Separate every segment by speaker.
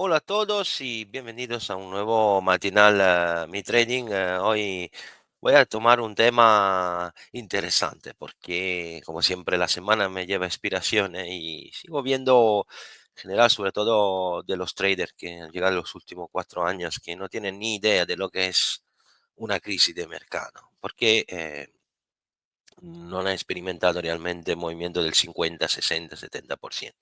Speaker 1: Hola a todos y bienvenidos a un nuevo matinal Mi Trading. Hoy voy a tomar un tema interesante porque, como siempre, la semana me lleva inspiraciones y sigo viendo en general, sobre todo de los traders que han llegado en los últimos 4 años, que no tienen ni idea de lo que es una crisis de mercado, porque no han experimentado realmente movimiento del 50, 60, 70%,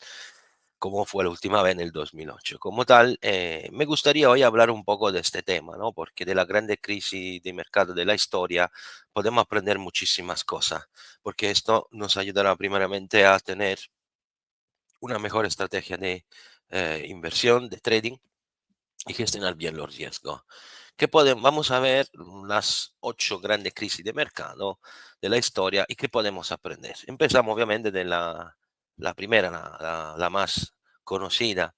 Speaker 1: como fue la última vez en el 2008. Como tal, me gustaría hoy hablar un poco de este tema, ¿no? Porque de la grande crisis de mercado de la historia podemos aprender muchísimas cosas, porque esto nos ayudará primeramente a tener una mejor estrategia de inversión, de trading y gestionar bien los riesgos. Vamos a ver las 8 grandes crisis de mercado de la historia y qué podemos aprender. Empezamos obviamente de la primera, la más conocida,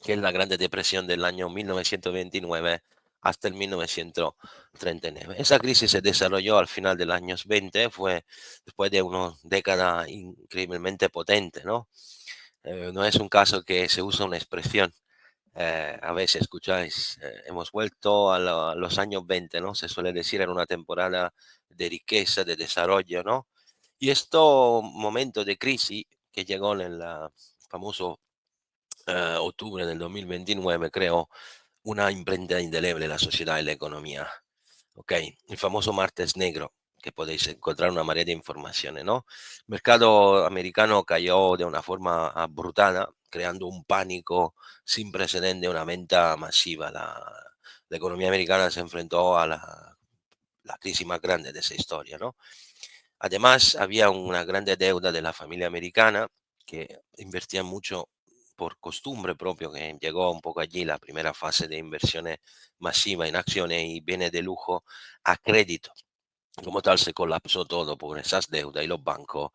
Speaker 1: que es la Grande Depresión del año 1929 hasta el 1939. Esa crisis se desarrolló al final de los años 20, fue después de una década increíblemente potente, ¿no? No es un caso que se usa una expresión. A veces escucháis, hemos vuelto a los años 20, ¿no? Se suele decir en una temporada de riqueza, de desarrollo, ¿no? Y esto momento de crisis que llegó en el famoso octubre del 2029 creó una imprenta indeleble en la sociedad y la economía. Ok, el famoso martes negro, que podéis encontrar una marea de informaciones, ¿no? El mercado americano cayó de una forma brutal, creando un pánico sin precedente, una venta masiva. La economía americana se enfrentó a la crisis más grande de esa historia, ¿no? Además, había una grande deuda de la familia americana que invertía mucho por costumbre propio, que llegó un poco allí la primera fase de inversiones masiva en acciones y bienes de lujo a crédito. Como tal, se colapsó todo por esas deudas y los bancos,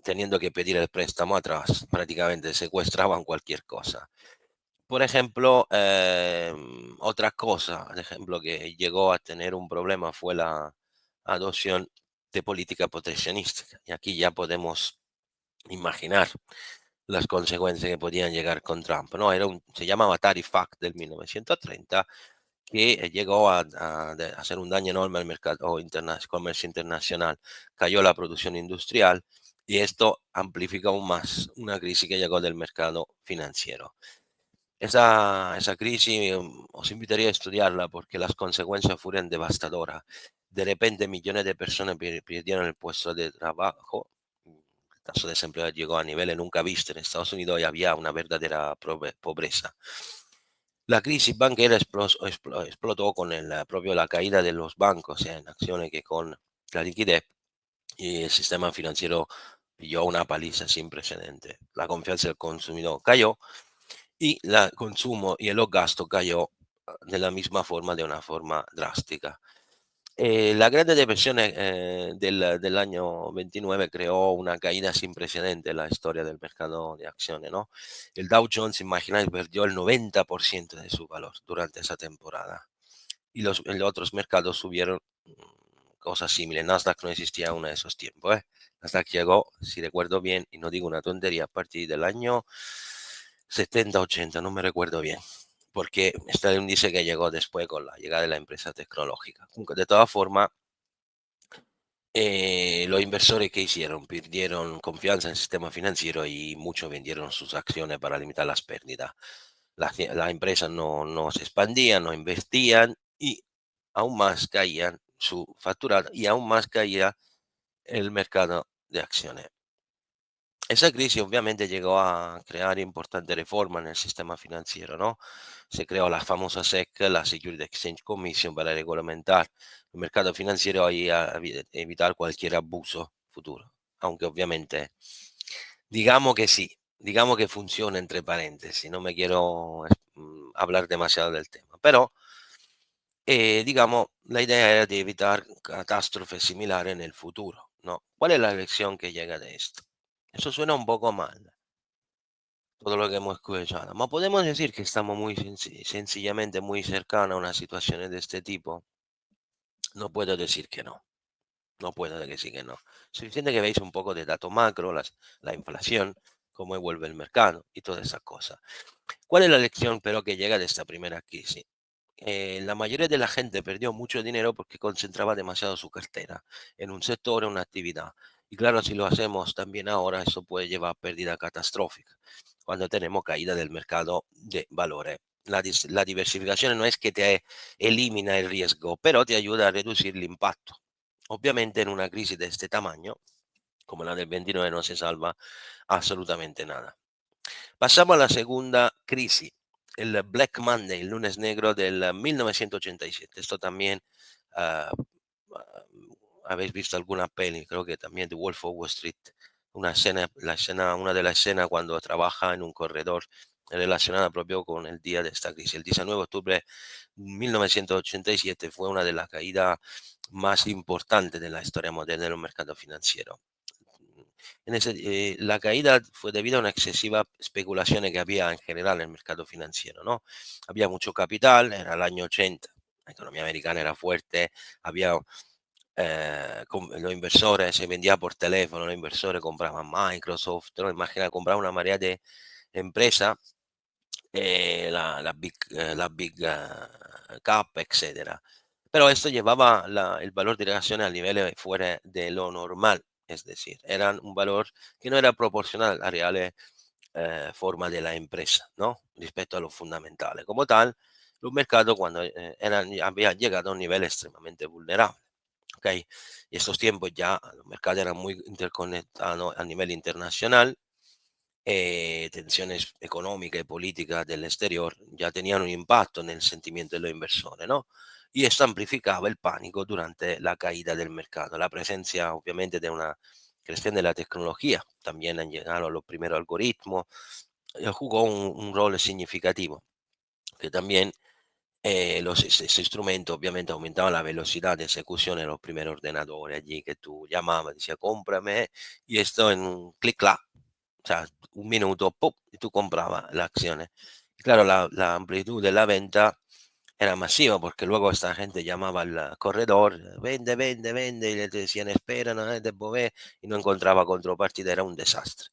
Speaker 1: teniendo que pedir el préstamo atrás, prácticamente secuestraban cualquier cosa. Por ejemplo, otra cosa, por ejemplo, que llegó a tener un problema fue la adopción de política proteccionista. Y aquí ya podemos imaginar las consecuencias que podían llegar con Trump, ¿no? Se llamaba Tariff Act del 1930, que llegó a hacer un daño enorme al mercado comercio internacional. Cayó la producción industrial y esto amplificó aún más una crisis que llegó del mercado financiero. Esa crisis os invitaría a estudiarla porque las consecuencias fueron devastadoras. De repente millones de personas perdieron el puesto de trabajo. El taso de desempleo llegó a niveles nunca vistos en Estados Unidos y había una verdadera pobreza. La crisis bancaria explotó con la caída de los bancos en acciones que con la liquidez, y el sistema financiero pilló una paliza sin precedentes. La confianza del consumidor cayó y el consumo y los gastos cayó de la misma forma, de una forma drástica. La Grande Depresión del año 29 creó una caída sin precedentes en la historia del mercado de acciones, ¿no? El Dow Jones, imagináis, perdió el 90% de su valor durante esa temporada. Y los otros mercados subieron cosas similares. Nasdaq no existía aún en esos tiempos, ¿eh? Nasdaq llegó, si recuerdo bien, y no digo una tontería, a partir del año 70, 80, no me recuerdo bien, porque este es un índice que llegó después con la llegada de la empresa tecnológica. De todas formas, los inversores que hicieron perdieron confianza en el sistema financiero y muchos vendieron sus acciones para limitar las pérdidas. Las empresas no se expandían, no investían y aún más caían su facturado y aún más caía el mercado de acciones. Esa crisis obviamente llegó a crear importantes reformas en el sistema financiero, ¿no? Se creó la famosa SEC, la Security Exchange Commission, para regulamentar el mercado financiero y evitar cualquier abuso futuro. Aunque obviamente, digamos que sí, digamos que funciona entre paréntesis, no me quiero hablar demasiado del tema, pero digamos, la idea era de evitar catástrofes similares en el futuro, ¿no? ¿Cuál es la lección que llega de esto? Eso suena un poco mal, todo lo que hemos escuchado, pero podemos decir que estamos muy sencillamente muy cercanos a una situación de este tipo. No puedo decir que no, no puedo decir que no. Suficiente que veáis un poco de dato macro, la inflación. cómo evuelve el mercado y todas esas cosas. ¿Cuál es la lección pero que llega de esta primera crisis? La mayoría de la gente perdió mucho dinero porque concentraba demasiado su cartera en un sector o una actividad. Y claro, si lo hacemos también ahora, eso puede llevar a pérdida catastrófica cuando tenemos caída del mercado de valores. La diversificación no es que te elimina el riesgo, pero te ayuda a reducir el impacto. Obviamente en una crisis de este tamaño, como la del 29, no se salva absolutamente nada. Pasamos a la segunda crisis, el Black Monday, el lunes negro del 1987. Esto también, ah, ah, habéis visto alguna peli, creo que también The Wolf of Wall Street, una de las escenas cuando trabaja en un corredor relacionada propio con el día de esta crisis. El 19 de octubre de 1987 fue una de las caídas más importantes de la historia moderna de los mercados financieros. La caída fue debido a una excesiva especulación que había en general en el mercado financiero, ¿no? Había mucho capital, era el año 80, la economía americana era fuerte, había los inversores, se vendía por teléfono, los inversores compraban Microsoft, ¿no? Imagina, compraban una marea de empresas, la big cap, etcétera. Pero esto llevaba el valor de acciones a niveles fuera de lo normal, es decir, eran un valor que no era proporcional a la real forma de la empresa, ¿no? Respecto a los fundamentales. Como tal, los mercados cuando habían llegado a un nivel extremadamente vulnerable. ¿Ok? Y estos tiempos ya los mercados eran muy interconectados a nivel internacional, tensiones económicas y políticas del exterior ya tenían un impacto en el sentimiento de los inversores, ¿no? Y esto amplificaba el pánico durante la caída del mercado. La presencia, obviamente, de una creación de la tecnología, también han llegado los primeros algoritmos, jugó un rol significativo, que también ese instrumento obviamente aumentaba la velocidad de ejecución de los primeros ordenadores allí que tú llamabas, decía cómprame, y esto en un clic-clac, o sea, un minuto, ¡pum! Y tú comprabas las acciones. Y claro, la amplitud de la venta era masiva porque luego esta gente llamaba al corredor, vende, vende, vende, y le decían, espera, no es de mover, y no encontraba contrapartida, era un desastre.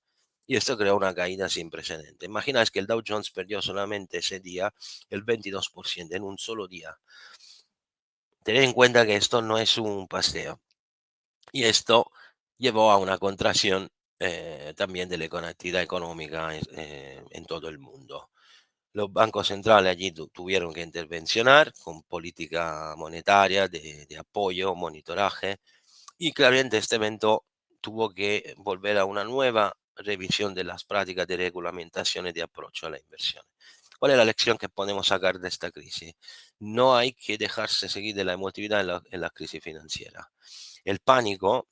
Speaker 1: Y esto creó una caída sin precedentes. Imagináis que el Dow Jones perdió solamente ese día el 22% en un solo día. Tened en cuenta que esto no es un paseo. Y esto llevó a una contracción también de la actividad económica en todo el mundo. Los bancos centrales allí tuvieron que intervencionar con política monetaria de apoyo, monitoraje, y claramente este evento tuvo que volver a una nueva revisión de las prácticas de regulamentación y de approach a la inversión. ¿Cuál es la lección que podemos sacar de esta crisis? No hay que dejarse seguir de la emotividad en la crisis financiera. El pánico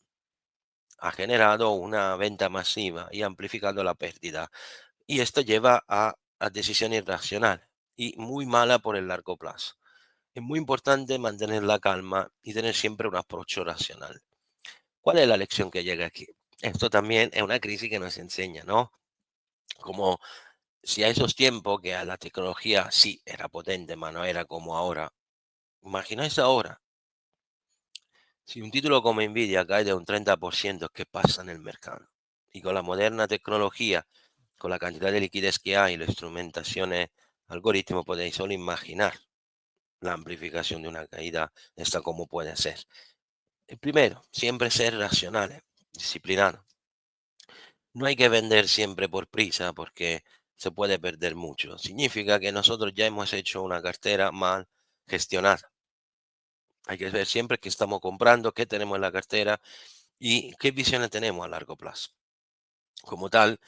Speaker 1: ha generado una venta masiva y ha amplificado la pérdida. Y esto lleva a decisiones irracionales y muy mala por el largo plazo. Es muy importante mantener la calma y tener siempre un approach racional. ¿Cuál es la lección que llega aquí? Esto también es una crisis que nos enseña, ¿no? Como si a esos tiempos que a la tecnología sí era potente, pero no era como ahora. Imagináis ahora, si un título como Nvidia cae de un 30%, ¿qué pasa en el mercado? Y con la moderna tecnología, con la cantidad de liquidez que hay, las instrumentaciones, algoritmos, podéis solo imaginar la amplificación de una caída, esta como puede ser. El primero, siempre ser racionales, disciplinados. No hay que vender siempre por prisa porque se puede perder mucho. Significa que nosotros ya hemos hecho una cartera mal gestionada. Hay que ver siempre qué estamos comprando, qué tenemos en la cartera y qué visiones tenemos a largo plazo. Como tal,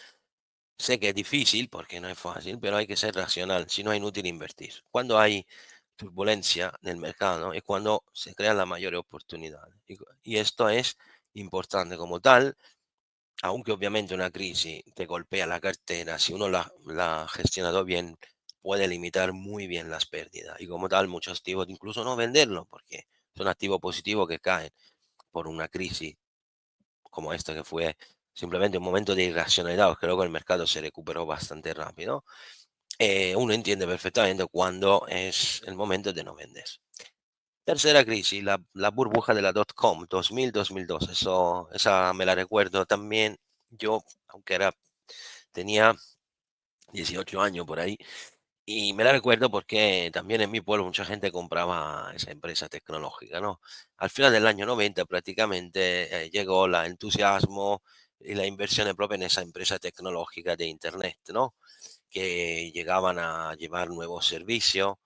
Speaker 1: sé que es difícil porque no es fácil, pero hay que ser racional, si no es inútil invertir. Cuando hay turbulencia en el mercado es cuando se crean las mayores oportunidades. Y esto es importante como tal, aunque obviamente una crisis te golpea la cartera, si uno la ha gestionado bien, puede limitar muy bien las pérdidas. Y como tal, muchos activos incluso no venderlo porque son activos positivos que caen por una crisis como esta que fue simplemente un momento de irracionalidad, porque luego el mercado se recuperó bastante rápido. Uno entiende perfectamente cuándo es el momento de no vender. Tercera crisis, la burbuja de la .com, 2000-2002. Esa me la recuerdo también yo, aunque era tenía 18 años por ahí. Y me la recuerdo porque también en mi pueblo mucha gente compraba esa empresa tecnológica, ¿no? Al final del año 90 prácticamente llegó el entusiasmo y la inversión propia en esa empresa tecnológica de Internet, ¿no? Que llegaban a llevar nuevos servicios,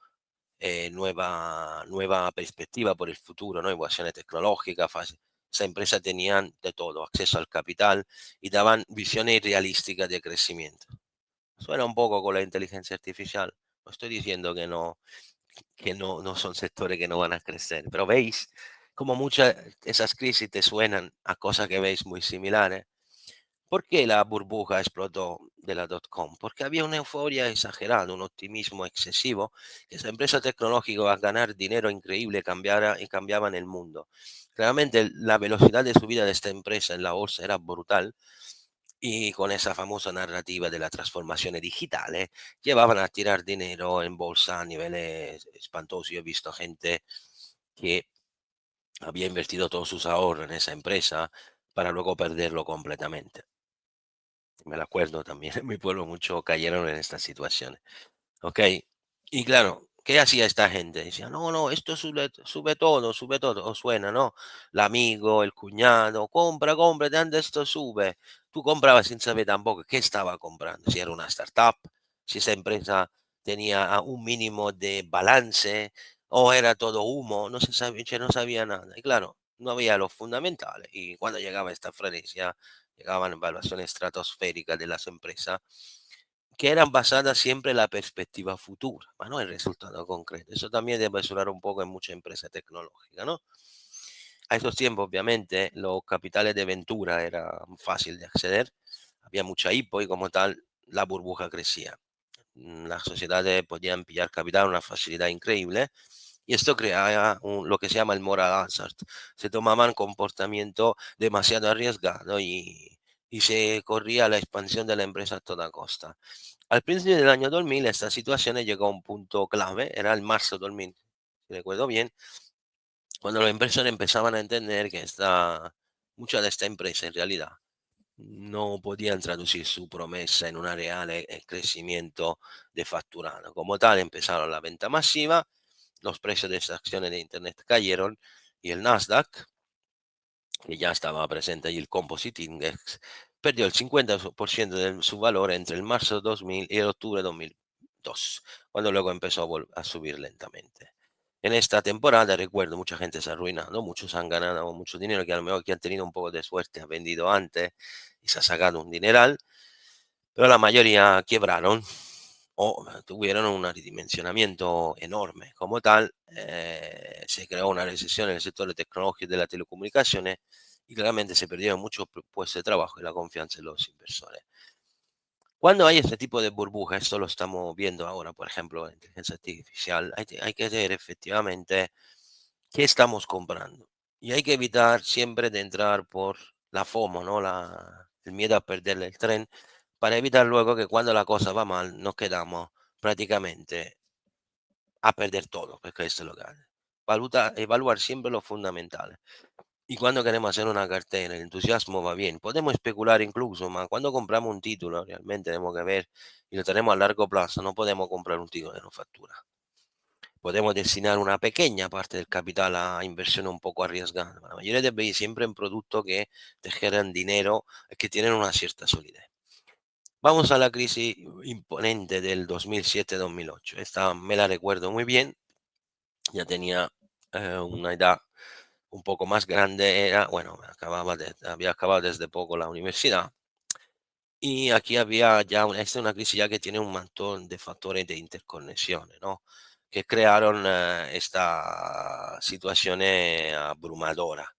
Speaker 1: nueva perspectiva por el futuro, ¿no? Innovaciones tecnológicas. Esa empresa tenían de todo, acceso al capital y daban visiones realísticas de crecimiento. Suena un poco con la inteligencia artificial. No estoy diciendo que no son sectores que no van a crecer, pero veis como muchas de esas crisis te suenan a cosas que veis muy similares. ¿Por qué la burbuja explotó de la .com? Porque había una euforia exagerada, un optimismo excesivo, que esa empresa tecnológica va a ganar dinero increíble y cambiaban el mundo. Realmente la velocidad de subida de esta empresa en la bolsa era brutal y con esa famosa narrativa de la transformación digital, llevaban a tirar dinero en bolsa a niveles espantosos. Yo he visto gente que había invertido todos sus ahorros en esa empresa para luego perderlo completamente. Me lo acuerdo también, en mi pueblo muchos cayeron en estas situaciones. ¿Ok? Y claro, ¿qué hacía esta gente? Decía, no, no, esto sube todo, os suena, ¿no? El amigo, el cuñado, compra, compra, tanto esto sube. Tú comprabas sin saber tampoco qué estaba comprando, si era una startup, si esa empresa tenía un mínimo de balance o era todo humo, no se sabía, no sabía nada. Y claro, no había los fundamentales. Y cuando llegaba esta frenesía, llegaban evaluaciones estratosféricas de las empresas que eran basadas siempre en la perspectiva futura, más no el resultado concreto. Eso también debe sonar un poco en muchas empresas tecnológicas, ¿no? A esos tiempos, obviamente, los capitales de Ventura era fácil de acceder, había mucha hipo y como tal, la burbuja crecía. Las sociedades podían pillar capital a una facilidad increíble y esto creaba lo que se llama el moral hazard. Se tomaban comportamiento demasiado arriesgado y se corría la expansión de la empresa a toda costa. Al principio del año 2000, esta situación llegó a un punto clave, era el marzo 2000, si recuerdo bien, cuando los inversores empezaban a entender que mucha de esta empresa en realidad no podían traducir su promesa en un real crecimiento de facturado. Como tal, empezaron la venta masiva, los precios de estas acciones de Internet cayeron y el Nasdaq, que ya estaba presente allí, el Composite Index, perdió el 50% de su valor entre el marzo 2000 y el octubre 2002, cuando luego empezó a subir lentamente. En esta temporada, recuerdo, mucha gente se ha arruinado, muchos han ganado mucho dinero, que a lo mejor que han tenido un poco de suerte, han vendido antes y se ha sacado un dineral, pero la mayoría quebraron o tuvieron un redimensionamiento enorme. Como tal, se creó una recesión en el sector de tecnología y de las telecomunicaciones y claramente se perdieron muchos puestos de trabajo y la confianza en los inversores. Cuando hay este tipo de burbuja, esto lo estamos viendo ahora, por ejemplo, en inteligencia artificial, hay que ver efectivamente qué estamos comprando. Y hay que evitar siempre de entrar por la FOMO, ¿no? El miedo a perder el tren, para evitar luego que cuando la cosa va mal nos quedamos prácticamente a perder todo, porque esto es lo que hace. Evaluar siempre los fundamentales. Y cuando queremos hacer una cartera, el entusiasmo va bien. Podemos especular incluso, mas cuando compramos un título, realmente tenemos que ver y lo tenemos a largo plazo. No podemos comprar un título de no factura. Podemos destinar una pequeña parte del capital a inversión un poco arriesgada. La mayoría de veces siempre en productos que te generan dinero, que tienen una cierta solidez. Vamos a la crisis imponente del 2007-2008. Esta me la recuerdo muy bien. Ya tenía una edad un poco más grande, bueno, había acabado desde poco la universidad y aquí había ya esta es una crisis ya que tiene un montón de factores de interconexiones, ¿no? Que crearon esta situación abrumadora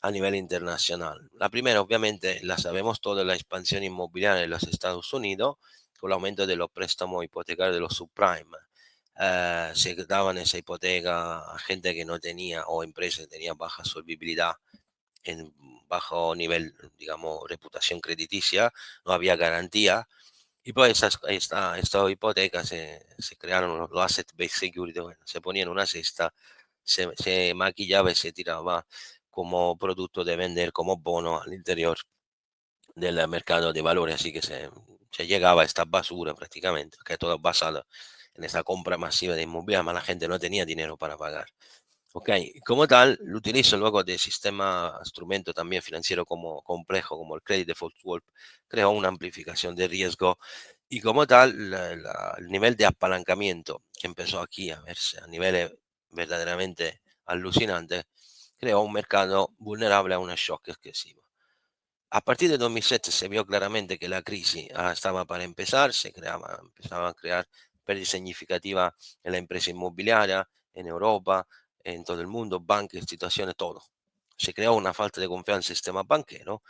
Speaker 1: a nivel internacional. La primera, obviamente, la sabemos toda la expansión inmobiliaria en los Estados Unidos, con el aumento de los préstamos hipotecarios de los subprime. Se daban esa hipoteca a gente que no tenía o empresas que tenían baja solvibilidad en bajo nivel, digamos, reputación crediticia, no había garantía. Y pues esta hipoteca se crearon los asset-based security, bueno, se ponía en una cesta, se maquillaba y se tiraba como producto de vender, como bono al interior del mercado de valores, así que Se llegaba a esta basura prácticamente, que todo basado en esa compra masiva de inmobiliario, la gente no tenía dinero para pagar. Ok, como tal, el utilizo luego de sistema, instrumento también financiero como complejo, como el Credit Default Swap, creó una amplificación de riesgo y como tal, el nivel de apalancamiento que empezó aquí a verse a niveles verdaderamente alucinantes, creó un mercado vulnerable a un shock excesivo. A partir de 2007 se vio claramente que la crisis estaba para empezar, empezaba a crear pérdida significativa en la empresa inmobiliaria, en Europa, en todo el mundo, bancos, instituciones, todo. Se creó una falta de confianza en el sistema banquero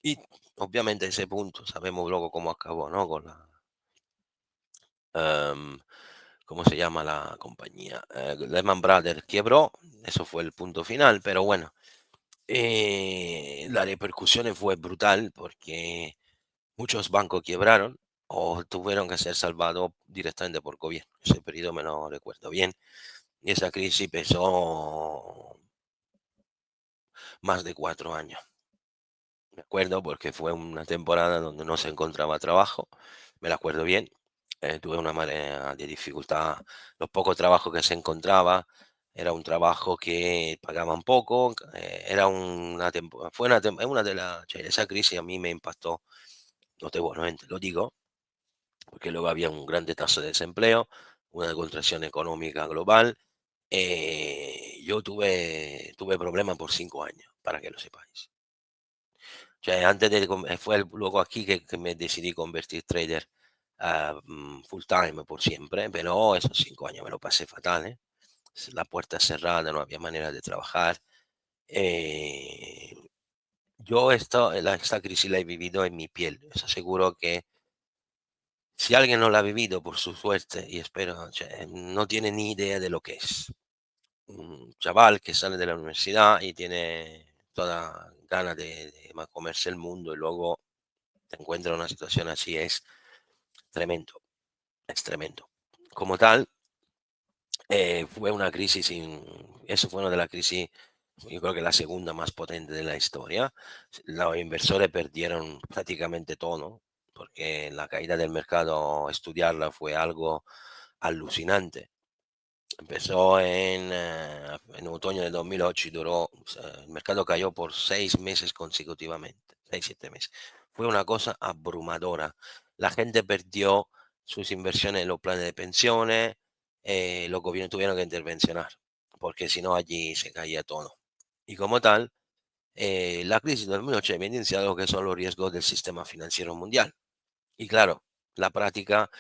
Speaker 1: y obviamente a ese punto sabemos luego cómo acabó, ¿no? Con la, em, ¿cómo se llama la compañía? Lehman Brothers quebró, eso fue el punto final, pero bueno, la repercusión fue brutal porque muchos bancos quebraron o tuvieron que ser salvados directamente por gobierno. Ese periodo me lo recuerdo bien. Y esa crisis pesó más de 4 años. Me acuerdo porque fue una temporada donde no se encontraba trabajo. Me la acuerdo bien. Tuve una marea de dificultad. Los pocos trabajos que se encontraba era un trabajo que pagaban poco. Era fue una de las... Esa crisis a mí me impactó notablemente. Lo digo porque luego había un grande tasa de desempleo, una contracción económica global. Yo tuve problemas por 5 años, para que lo sepáis. O sea, fue luego aquí que me decidí convertir trader full time por siempre, pero esos 5 años me lo pasé fatal, ¿eh? La puerta cerrada, no había manera de trabajar. Eh, esta crisis la he vivido en mi piel. Os aseguro que si alguien no la ha vivido por su suerte, y espero, cioè, no tiene ni idea de lo que es. Un chaval que sale de la universidad y tiene toda ganas de comerse el mundo y luego te encuentra en una situación así, tremendo, es tremendo. Como tal, fue una crisis, eso fue una de las crisis, yo creo que la segunda más potente de la historia. Los inversores perdieron prácticamente todo, porque la caída del mercado, estudiarla fue algo alucinante. Empezó en otoño de 2008 y duró, o sea, el mercado cayó por 6 meses consecutivamente, 6, 7 meses. Fue una cosa abrumadora. La gente perdió sus inversiones en los planes de pensiones, los gobiernos tuvieron que intervencionar, porque si no allí se caía todo. Y como tal, la crisis de 2008 ha evidenciado lo que son los riesgos del sistema financiero mundial. Y claro, la práctica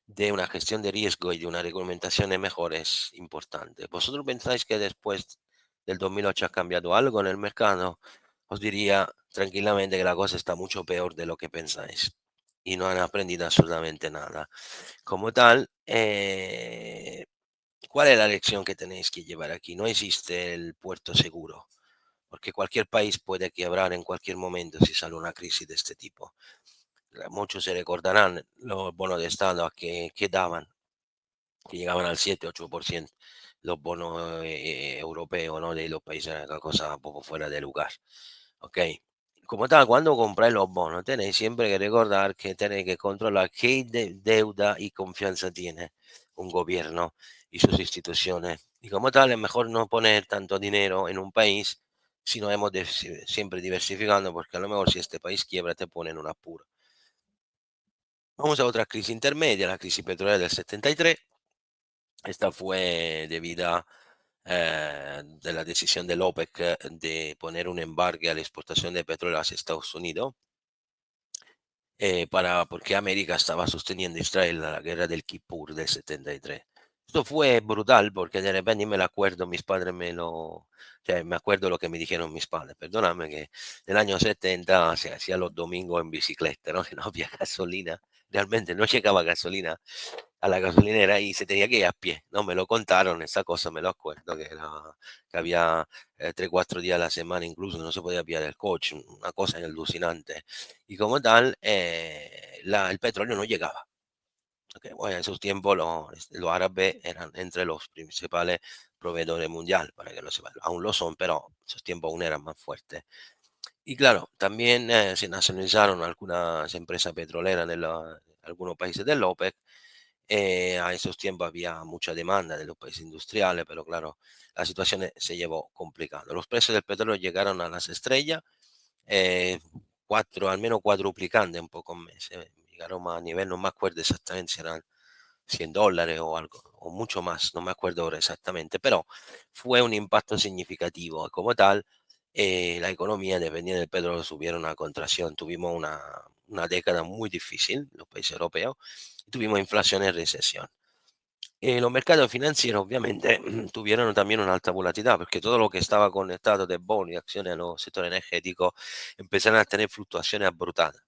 Speaker 1: de una gestión de riesgo y de una regulamentación mejor es importante. ¿Vosotros pensáis que después del 2008 ha cambiado algo en el mercado? Os diría tranquilamente que la cosa está mucho peor de lo que pensáis y no han aprendido absolutamente nada. Como tal, ¿cuál es la lección que tenéis que llevar aquí? No existe el puerto seguro, porque cualquier país puede quebrar en cualquier momento si sale una crisis de este tipo. Muchos se recordarán los bonos de Estado que daban, que llegaban al 7-8%, los bonos europeos, ¿no? De los países, una cosa un poco fuera de lugar. ¿Ok? Como tal, cuando compráis los bonos, tenéis siempre que recordar que tenéis que controlar qué deuda y confianza tiene un gobierno y sus instituciones. Y como tal, es mejor no poner tanto dinero en un país si no hemos siempre diversificando, porque a lo mejor si este país quiebra te pone en un apuro. Vamos a otra crisis intermedia, la crisis petrolera del 73. Esta fue debida de la decisión del OPEC de poner un embargo a la exportación de petróleo hacia Estados Unidos, porque América estaba sosteniendo a Israel en la guerra del Kippur del 73. Esto fue brutal porque de repente me lo acuerdo, mis padres me acuerdo lo que me dijeron mis padres, perdóname que en el año 70 se hacía los domingos en bicicleta, ¿no? Que no había gasolina, realmente no llegaba gasolina a la gasolinera y se tenía que ir a pie, ¿no? Me lo contaron, esa cosa me lo acuerdo, que había 3, 4 días a la semana incluso no se podía pillar el coche, una cosa alucinante. Y como tal, el petróleo no llegaba. Ok, bueno, en esos tiempos los árabes eran entre los principales proveedores mundiales, para que lo sepan. Aún lo son, pero en esos tiempos aún eran más fuertes. Y claro, también se nacionalizaron algunas empresas petroleras en algunos países del OPEC. A esos tiempos había mucha demanda de los países industriales, pero claro, la situación se llevó complicando. Los precios del petróleo llegaron a las estrellas, eh, al menos cuadruplicando en pocos meses. Llegaron a nivel, no me acuerdo exactamente si eran $100 o algo, o mucho más, no me acuerdo ahora exactamente, pero fue un impacto significativo. Como tal, la economía dependiente del petróleo tuvieron una contracción, tuvimos una década muy difícil, los países europeos, tuvimos inflación y recesión. Los mercados financieros obviamente tuvieron también una alta volatilidad porque todo lo que estaba conectado de bonos y acciones a los sectores energéticos empezaron a tener fluctuaciones brutales.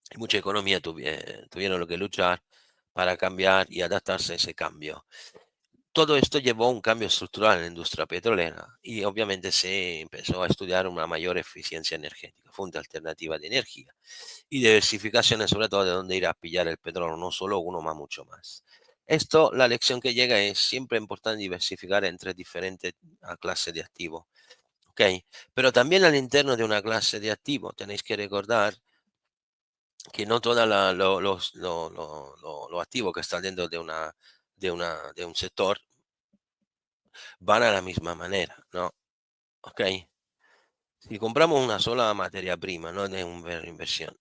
Speaker 1: Y muchas economías tuvieron que luchar para cambiar y adaptarse a ese cambio. Todo esto llevó a un cambio estructural en la industria petrolera y obviamente se empezó a estudiar una mayor eficiencia energética, fuente alternativa de energía y diversificaciones sobre todo de dónde ir a pillar el petróleo, no solo uno, más mucho más. Esto, la lección que llega es siempre importante diversificar entre diferentes clases de activos, ¿ok? Pero también al interno de una clase de activos tenéis que recordar que no todos los activos que están dentro de un sector van a la misma manera, ¿no? ¿Ok? Si compramos una sola materia prima, no de una inversión,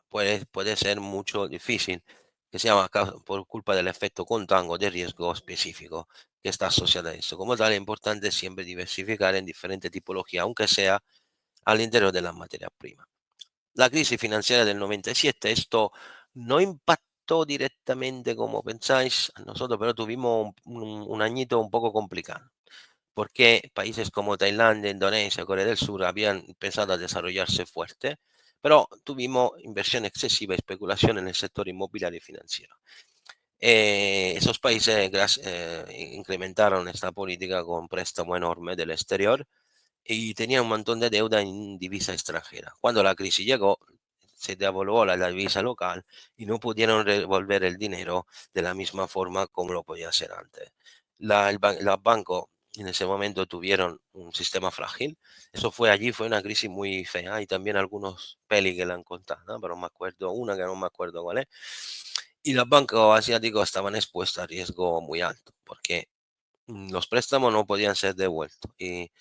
Speaker 1: puede ser mucho difícil que sea por culpa del efecto contango de riesgo específico que está asociado a eso. Como tal, es importante siempre diversificar en diferentes tipologías, aunque sea al interior de las materias primas. La crisis financiera del 97, esto no impactó directamente como pensáis a nosotros, pero tuvimos un añito un poco complicado, porque países como Tailandia, Indonesia, Corea del Sur habían empezado a desarrollarse fuerte, pero tuvimos inversión excesiva y especulación en el sector inmobiliario y financiero. Esos países incrementaron esta política con préstamo enorme del exterior y tenía un montón de deuda en divisa extranjera. Cuando la crisis llegó, se devaluó la divisa local y no pudieron devolver el dinero de la misma forma como lo podía hacer antes. Los bancos en ese momento tuvieron un sistema frágil. Eso fue allí, fue una crisis muy fea y también algunos pelis que la han contado, ¿no? Pero me acuerdo una que no me acuerdo cuál es. Y los bancos asiáticos estaban expuestos a riesgo muy alto porque los préstamos no podían ser devueltos y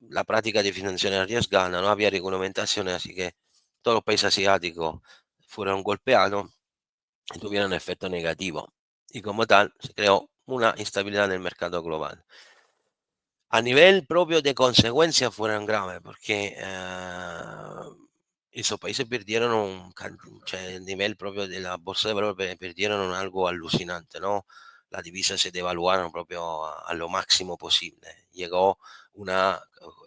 Speaker 1: la práctica de financiación arriesgada, no había regulamentaciones, así que todos los países asiáticos fueron golpeados y tuvieron efecto negativo. Y como tal, se creó una instabilidad en el mercado global. A nivel propio de consecuencias fueron graves, porque esos países perdieron cioè, el nivel propio de la bolsa de valores, perdieron algo alucinante, ¿no? Las divisas se devaluaron propio a lo máximo posible. Llegó una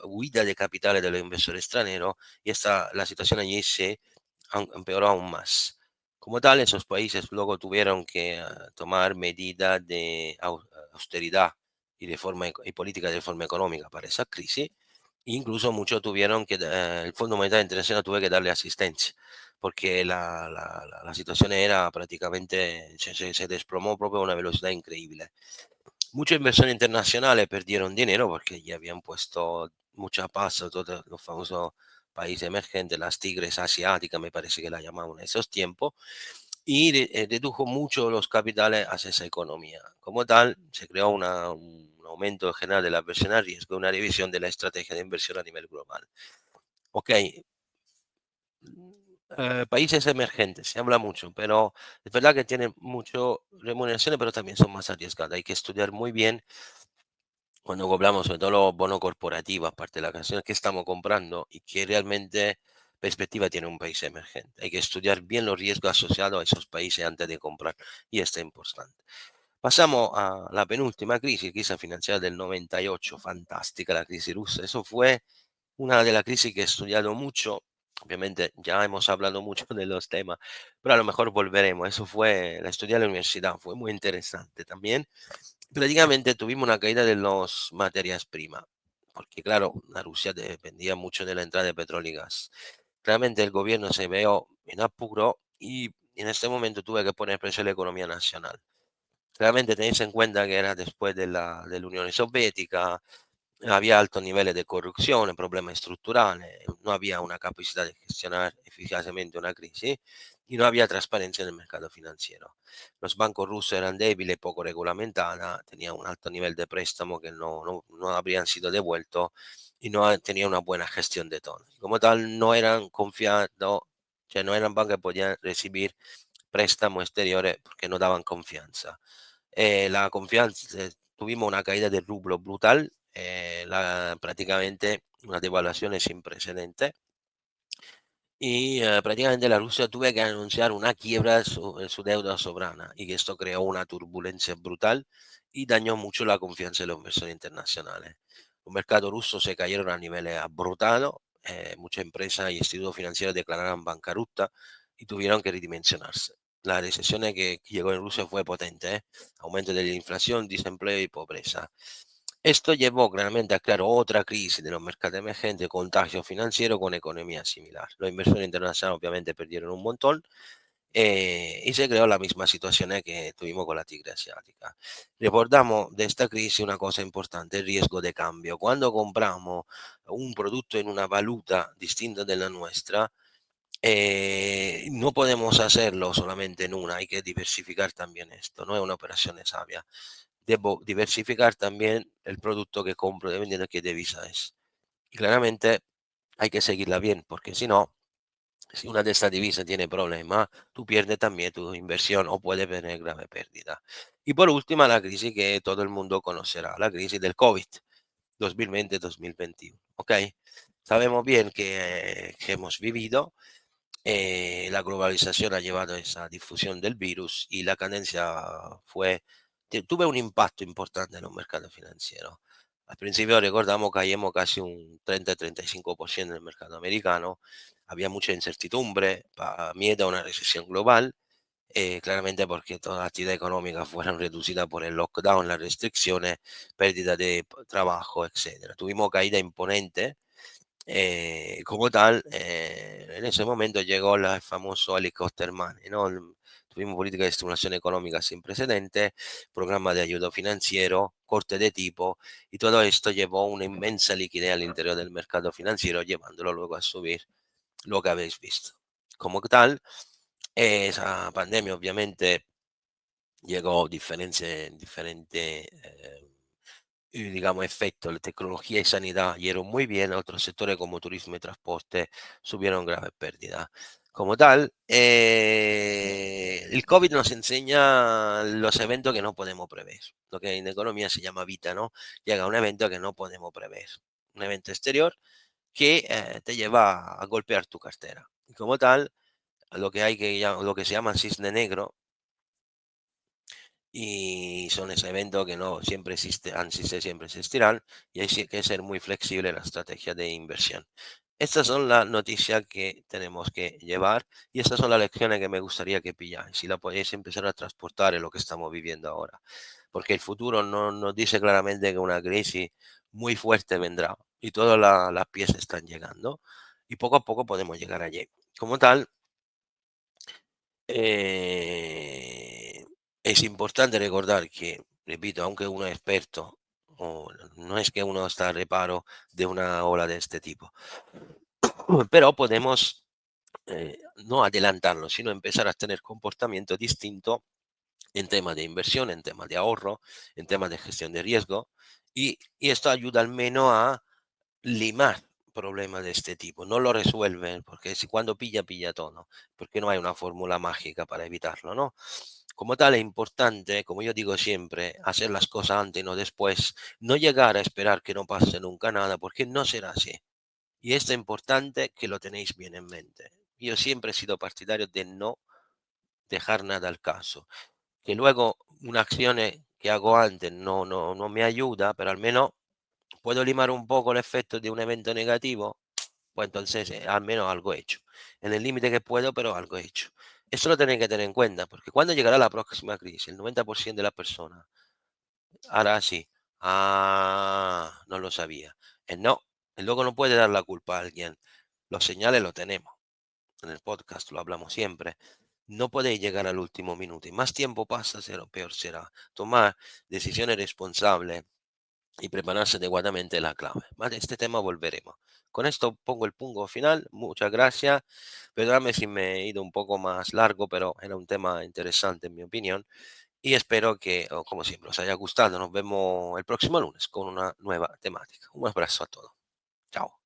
Speaker 1: huida de capitales de los inversores extranjeros y la situación allí se empeoró aún más. Como tal, esos países luego tuvieron que tomar medidas de austeridad y política de reforma económica para esa crisis. Incluso muchos tuvieron que, el Fondo Monetario Internacional tuvo que darle asistencia, porque la situación era prácticamente, se desplomó proprio a una velocidad increíble. Muchos inversores internacionales perdieron dinero porque ya habían puesto mucha pasta, todos los famosos países emergentes, las tigres asiáticas, me parece que la llamaban en esos tiempos, y redujo mucho los capitales hacia esa economía. Como tal, se creó un aumento general de la inversión a riesgo, una revisión de la estrategia de inversión a nivel global. Ok, países emergentes, se habla mucho, pero es verdad que tienen mucho remuneraciones, pero también son más arriesgadas. Hay que estudiar muy bien cuando hablamos sobre todo los bonos corporativos, aparte de las acciones que estamos comprando y qué realmente perspectiva tiene un país emergente. Hay que estudiar bien los riesgos asociados a esos países antes de comprar y esto es importante. Pasamos a la penúltima crisis financiera del 98, fantástica la crisis rusa. Eso fue una de las crisis que he estudiado mucho. Obviamente ya hemos hablado mucho de los temas, pero a lo mejor volveremos. Eso fue, la estudié en la universidad, fue muy interesante también. Prácticamente tuvimos una caída de las materias primas, porque claro, la Rusia dependía mucho de la entrada de petróleo y gas. Realmente el gobierno se vio en apuro y en este momento tuve que poner precio a la economía nacional. Realmente tenéis en cuenta que era después de la Unión Soviética, había altos niveles de corrupción, problemas estructurales, no había una capacidad de gestionar eficazmente una crisis y no había transparencia en el mercado financiero. Los bancos rusos eran débiles, poco regulamentados, tenían un alto nivel de préstamo que no habrían sido devueltos y no tenían una buena gestión de todo. Como tal, no eran confiados, cioè no eran bancos que podían recibir préstamos exteriores porque no daban confianza. La confianza, tuvimos una caída del rublo brutal, prácticamente una devaluación sin precedentes y prácticamente la Rusia tuvo que anunciar una quiebra en su deuda soberana y que esto creó una turbulencia brutal y dañó mucho la confianza de los inversores internacionales. Los mercados rusos se cayeron a niveles brutales, muchas empresas y institutos financieros declararon bancarrota y tuvieron que redimensionarse. La recesión que llegó en Rusia fue potente, aumento de la inflación, desempleo y pobreza. Esto llevó claramente a crear otra crisis de los mercados emergentes, contagio financiero con economía similar. Los inversores internacionales obviamente perdieron un montón y se creó la misma situación que tuvimos con la tigre asiática. Recordamos de esta crisis una cosa importante, el riesgo de cambio. Cuando compramos un producto en una valuta distinta de la nuestra, no podemos hacerlo solamente en una, hay que diversificar también esto, no es una operación sabia. Debo diversificar también el producto que compro, dependiendo de qué divisa es. Y claramente hay que seguirla bien, porque si no, si una de estas divisas tiene problemas, tú pierdes también tu inversión o puedes tener grave pérdida. Y por último, la crisis que todo el mundo conocerá, la crisis del COVID 2020-2021. ¿Ok? Sabemos bien que hemos vivido, la globalización ha llevado a esa difusión del virus y la cadencia tuve un impacto importante en los mercados financieros. Al principio recordamos que caímos casi un 30-35% en el mercado americano, había mucha incertidumbre, miedo a una recesión global, claramente porque todas las actividades económicas fueron reducidas por el lockdown, las restricciones, pérdida de trabajo, etcétera. Tuvimos caída imponente como tal, en ese momento llegó el famoso helicóptero money, ¿no? Tuvimos política de estimulación económica sin precedentes, programa de ayuda financiero, corte de tipo, y todo esto llevó una inmensa liquidez al interior del mercado financiero, llevándolo luego a subir lo que habéis visto. Como tal, esa pandemia obviamente llegó diferente digamos, efectos. La tecnología y sanidad dieron muy bien, otros sectores como turismo y transporte subieron graves pérdidas. Como tal, el COVID nos enseña los eventos que no podemos prever. Lo que en economía se llama vita, ¿no? Llega un evento que no podemos prever. Un evento exterior que te lleva a golpear tu cartera. Y como tal, lo que se llama cisne negro, y son ese evento que no siempre existe, antes siempre existirán, y hay que ser muy flexible en la estrategia de inversión. Estas son las noticias que tenemos que llevar y estas son las lecciones que me gustaría que pilláis, si la podéis empezar a transportar en lo que estamos viviendo ahora, porque el futuro no nos dice claramente que una crisis muy fuerte vendrá y todas las piezas están llegando y poco a poco podemos llegar allí. Como tal, eh, es importante recordar que, repito, aunque uno es experto, no es que uno está a reparo de una ola de este tipo, pero podemos no adelantarlo, sino empezar a tener comportamiento distinto en temas de inversión, en temas de ahorro, en temas de gestión de riesgo, y esto ayuda al menos a limar problemas de este tipo. No lo resuelven, porque si cuando pilla, pilla todo, porque no hay una fórmula mágica para evitarlo, ¿no? Como tal, es importante, como yo digo siempre, hacer las cosas antes y no después, no llegar a esperar que no pase nunca nada, porque no será así. Y esto es importante que lo tenéis bien en mente. Yo siempre he sido partidario de no dejar nada al caso. Que luego una acción que hago antes no me ayuda, pero al menos puedo limar un poco el efecto de un evento negativo, pues entonces al menos algo hecho. En el límite que puedo, pero algo hecho. Eso lo tenéis que tener en cuenta, porque cuando llegará la próxima crisis, el 90% de las personas hará así. Ah, no lo sabía. No, el luego no puede dar la culpa a alguien. Los señales lo tenemos. En el podcast lo hablamos siempre. No podéis llegar al último minuto y más tiempo pasa, peor será. Tomar decisiones responsables y prepararse adecuadamente es la clave. Ma de este tema volveremos. Con esto pongo el punto final. Muchas gracias. Perdóname si me he ido un poco más largo, pero era un tema interesante en mi opinión. Y espero que, como siempre, os haya gustado. Nos vemos el próximo lunes con una nueva temática. Un abrazo a todos. Chao.